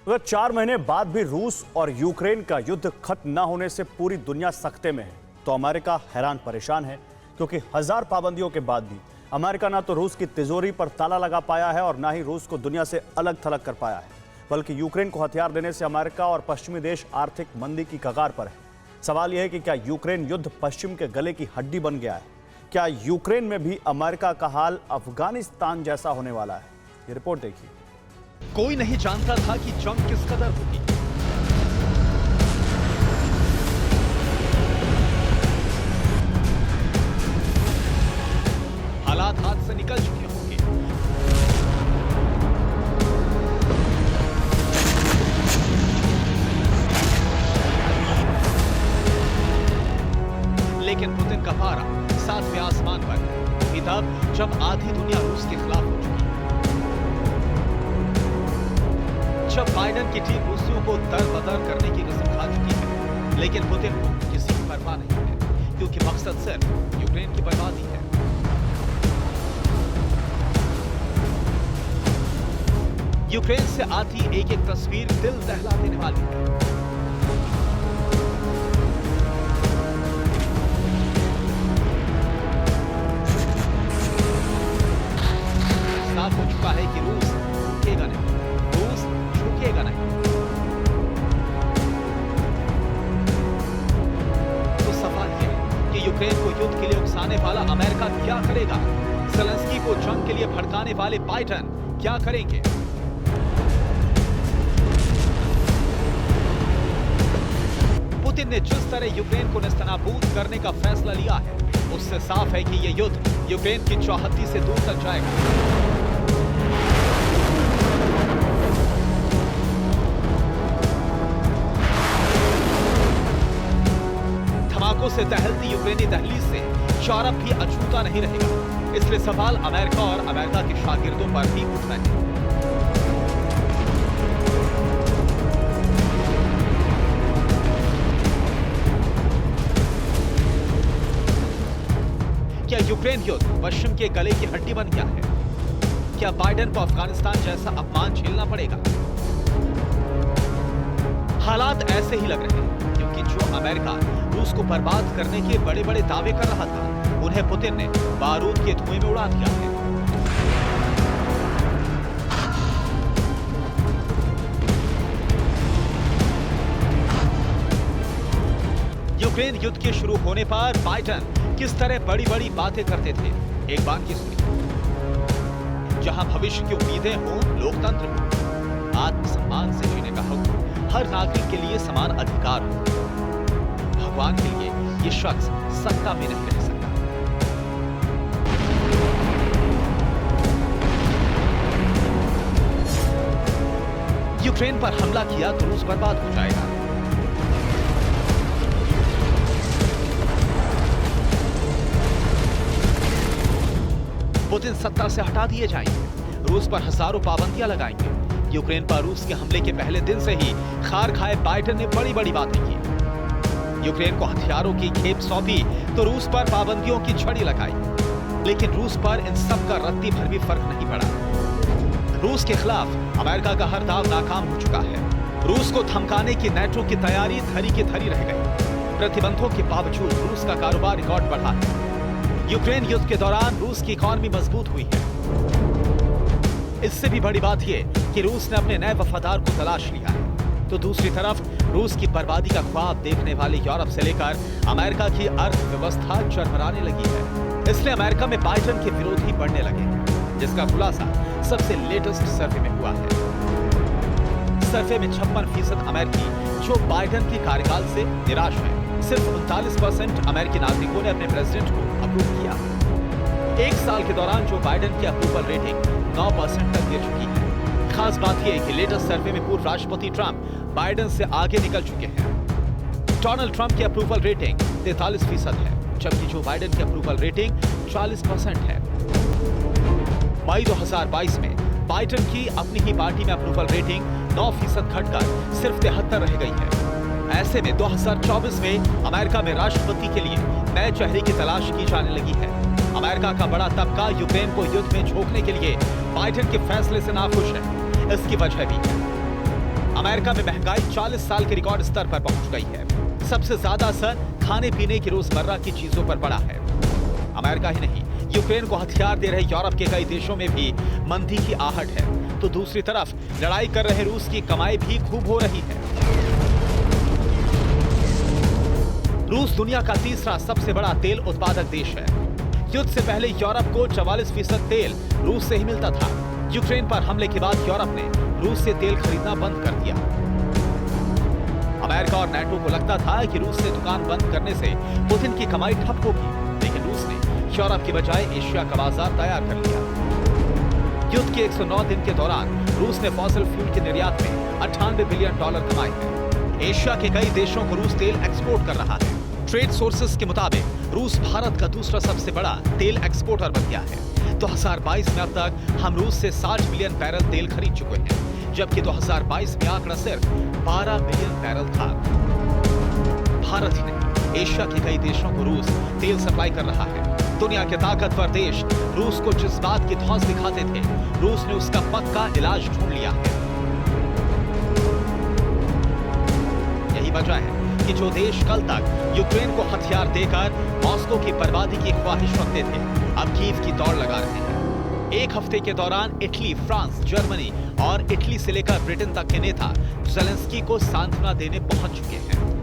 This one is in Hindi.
तो 4 महीने बाद भी रूस और यूक्रेन का युद्ध खत्म न होने से पूरी दुनिया सख्ते में है। तो अमेरिका हैरान परेशान है, क्योंकि हजार पाबंदियों के बाद भी अमेरिका ना तो रूस की तिजोरी पर ताला लगा पाया है और ना ही रूस को दुनिया से अलग थलग कर पाया है, बल्कि यूक्रेन को हथियार देने से अमेरिका और पश्चिमी देश आर्थिक मंदी की कगार पर है। सवाल यह है कि क्या यूक्रेन युद्ध पश्चिम के गले की हड्डी बन गया है? क्या यूक्रेन में भी अमेरिका का हाल अफगानिस्तान जैसा होने वाला है? ये रिपोर्ट देखिए। कोई नहीं जानता था कि जंग किस कदर होगी। हालात हाथ से निकल चुके होंगे। लेकिन पुतिन का पारा 7वें आसमान पर वही तब जब आधी दुनिया रूस के खिलाफ हो चुकी। जब बाइडेन की टीम रूसियों को दर-बदर करने की कसम खा चुकी है, लेकिन पुतिन को किसी की परवाह नहीं है, क्योंकि मकसद सिर्फ यूक्रेन की बर्बादी है। यूक्रेन से आती एक-एक तस्वीर दिल दहला देने वाली है। साफ हो चुका है कि रूस रुकेगा नहीं, रूस झुकेगा नहीं। तो सवाल यह है कि यूक्रेन को युद्ध के लिए उकसाने वाला अमेरिका क्या करेगा? ज़ेलेंस्की को जंग के लिए भड़काने वाले बाइडेन क्या करेंगे? पुतिन ने जिस तरह यूक्रेन को नेस्तनाबूद करने का फैसला लिया है, उससे साफ है कि यह युद्ध यूक्रेन की चौहद्दी से दूर तक जाएगा। धमाकों से दहलती यूक्रेनी दहलीज से यूरोप भी अछूता नहीं रहेगा। इसलिए सवाल अमेरिका और अमेरिका के शागिर्दों पर भी उठ रहे हैं। क्या यूक्रेन युद्ध पश्चिम के गले की हड्डी बन गया है? क्या बाइडेन को अफगानिस्तान जैसा अपमान झेलना पड़ेगा? हालात ऐसे ही लग रहे हैं, क्योंकि जो अमेरिका रूस को बर्बाद करने के बड़े-बड़े दावे कर रहा था, उन्हें पुतिन ने बारूद के धुएं में उड़ा दिया है। यूक्रेन युद्ध के शुरू होने पर बाइडेन किस तरह बड़ी-बड़ी बातें करते थे, एक बात की सुनिए। जहां भविष्य की उम्मीदें हों, लोकतंत्र हो, आत्मसम्मान से जीने का हक हो, हर नागरिक के लिए समान अधिकार हो, भगवान के लिए ये शख्स सत्ता में नहीं रह सकता। यूक्रेन पर हमला किया तो रूस बर्बाद हो जाएगा। पुतिन सत्ता से हटा दिए जाएंगे, रूस पर हजारों पाबंदियां लगाएंगे। यूक्रेन पर रूस के हमले के पहले दिन से ही खार खाए बाइडेन ने बड़ी-बड़ी बातें की। यूक्रेन को हथियारों की खेप सौंपी तो रूस पर पाबंदियों की छड़ी लगाई, लेकिन रूस पर इन सब का रत्ती भर भी फर्क नहीं पड़ा। रूस के खिलाफ अमेरिका का हर दाव नाकाम हो चुका है। रूस को धमकाने की नेटो की तैयारी धरी की धरी रह गई। प्रतिबंधों के बावजूद रूस का कारोबार रिकॉर्ड बढ़ा है। यूक्रेन युद्ध के दौरान रूस की इकॉनमी मजबूत हुई है। इससे भी बड़ी बात यह कि रूस ने अपने नए वफादार को तलाश लिया है। तो दूसरी तरफ रूस की बर्बादी का ख्वाब देखने वाले यूरोप से लेकर अमेरिका की अर्थव्यवस्था चरमराने लगी है। इसलिए अमेरिका में बाइडेन के विरोधी बढ़ने लगे हैं, जिसका खुलासा सबसे लेटेस्ट सर्वे में हुआ है। सर्वे में 56% अमेरिकी जो बाइडेन के कार्यकाल से निराश है। सिर्फ 39% अमेरिकी नागरिकों ने अपने प्रेसिडेंट को अप्रूव किया। एक साल के दौरान जो बाइडेन की अप्रूवल रेटिंग 9% तक गिर चुकी है। खास बात यह है कि लेटेस्ट सर्वे में पूर्व राष्ट्रपति ट्रंप बाइडेन से आगे निकल चुके हैं। डोनाल्ड ट्रंप की अप्रूवल रेटिंग 43% है, जबकि जो बाइडेन की अप्रूवल रेटिंग 40% है। मई 2022 में बाइडेन की अपनी ही पार्टी में अप्रूवल रेटिंग 9% घटकर सिर्फ 73 रह गई है। ऐसे में 2024 में अमेरिका में राष्ट्रपति के लिए नए चेहरे की तलाश की जाने लगी है। अमेरिका का बड़ा तबका यूक्रेन को युद्ध में झोंकने के लिए बाइडेन के फैसले से नाखुश है। इसकी वजह भी है, अमेरिका में महंगाई 40 साल के रिकॉर्ड स्तर पर पहुंच गई है। सबसे ज्यादा असर खाने पीने की रोजमर्रा की चीजों पर पड़ा है। अमेरिका ही नहीं, यूक्रेन को हथियार दे रहे यूरोप के कई देशों में भी मंदी की आहट है, तो दूसरी तरफ लड़ाई कर रहे रूस की कमाई भी खूब हो रही है। रूस दुनिया का तीसरा सबसे बड़ा तेल उत्पादक देश है। युद्ध से पहले यूरोप को 44% तेल रूस से ही मिलता था। यूक्रेन पर हमले के बाद यूरोप ने रूस से तेल खरीदना बंद कर दिया। अमेरिका और नाटो को लगता था कि रूस से दुकान बंद करने से पुतिन की कमाई ठप होगी, लेकिन रूस ने यूरोप की बजाय एशिया का बाजार तैयार कर लिया। युद्ध के 109 दिन के दौरान रूस ने फॉसिल फ्यूल के निर्यात में $98 बिलियन कमाए हैं। एशिया के कई देशों को रूस तेल एक्सपोर्ट कर रहा है। ट्रेड सोर्सेस के मुताबिक रूस भारत का दूसरा सबसे बड़ा तेल एक्सपोर्टर बन गया है। 2022 में अब तक हम रूस से 60 मिलियन बैरल तेल खरीद चुके हैं, जबकि 2022 में आंकड़ा सिर्फ 12 मिलियन बैरल था। भारत ही नहीं, एशिया के कई देशों को रूस तेल सप्लाई कर रहा है। दुनिया के ताकतवर देश रूस को जिस बात की धौंस दिखाते थे, रूस ने उसका पक्का इलाज ढूंढ लिया है। यही वजह है कि जो देश कल तक यूक्रेन को हथियार देकर मॉस्को की बर्बादी की ख्वाहिश रखते थे, अब कीव की दौड़ लगा रहे हैं। एक हफ्ते के दौरान इटली, फ्रांस, जर्मनी और इटली से लेकर ब्रिटेन तक के नेता ज़ेलेंस्की को सांत्वना देने पहुंच चुके हैं।